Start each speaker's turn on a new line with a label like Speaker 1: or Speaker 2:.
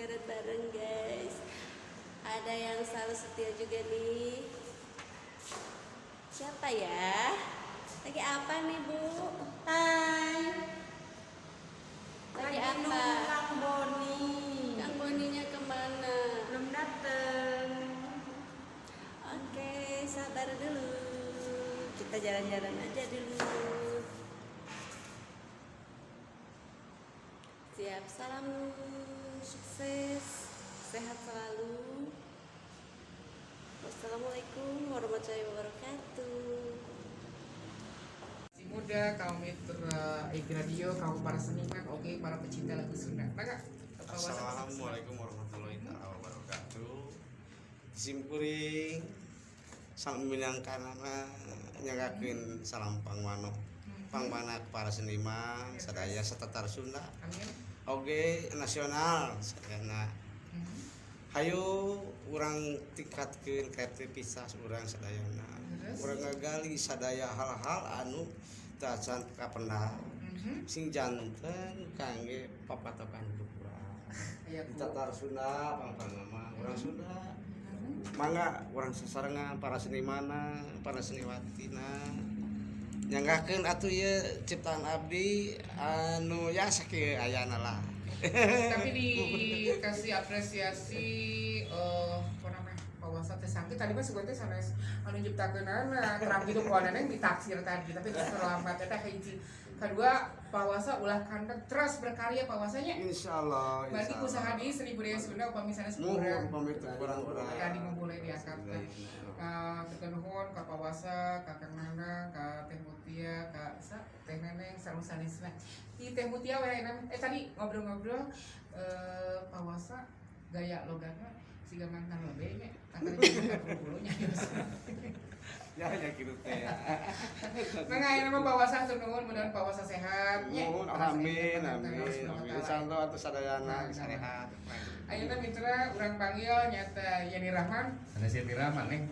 Speaker 1: siaran bareng guys. Ada yang selalu setia juga nih. Siapa ya? Lagi apa nih Bu? Hai. Lagi apa?
Speaker 2: Kang Boni.
Speaker 1: Kang Boninya kemana?
Speaker 2: Belum dateng.
Speaker 1: Oke, sabar dulu. Kita jalan-jalan aja dulu. Siap, salam sukses, sehat selalu. Wassalamualaikum warahmatullahi wabarakatuh.
Speaker 3: Si muda, kaum mitra radio, kaum para seniman, oke, para pecinta lagu Sunda. Maka
Speaker 4: Assalamualaikum warahmatullahi wabarakatuh. Simpuring salam minangkanana nyagakeun salam pangmano pangmana para seniman sadaya satatar Sunda.
Speaker 3: Amin.
Speaker 4: Oge nasional sadayana. Hayu urang tingkatkeun kreativitas urang sadayana. Urang ngagali sadaya hal-hal anu teu can kapernah sing janten kangge papatokan hidup urang. Tatar Sunda pangpanama urang Sunda. Mangga urang sasarengan para senimana, para seniwatina nyanggakeun atuh ieu ciptaan abdi anu ya sakieu ayana lah.
Speaker 3: Tapi dikasih apresiasi apa namanya Pawasa teh sangki tadi mah sebenarnya sanes anu nyiptakeunana terang gitu kuanana ditaksir tadi tapi selamat eta hiji kedua Pawasa ulah kandang terus berkarya Pawasanya
Speaker 4: Insyaallah.
Speaker 3: berarti usaha di seni budaya Sunda upami sanes kurang
Speaker 4: kurang
Speaker 3: tadi memulai diangkatkan kita nuhun ka Pawasa ka Kang Nana ka Teh Mutia ka Teh Neneng sareng sanesna di Teh Mutia we tadi ngobrol-ngobrol Pawasa gaya logatna siga mantan lobe nya anggar jeung bulunya
Speaker 4: ya kitu teh.
Speaker 3: Mangga aya nama Pawasa hatur nuhun mudahan Pawasa sehat nya.
Speaker 4: Amin. Insyaallah atuh sadayana sarehat.
Speaker 3: Ayeuna mitra urang panggil nyata Yani Rahman.
Speaker 5: Sanes Yani Rahman neng.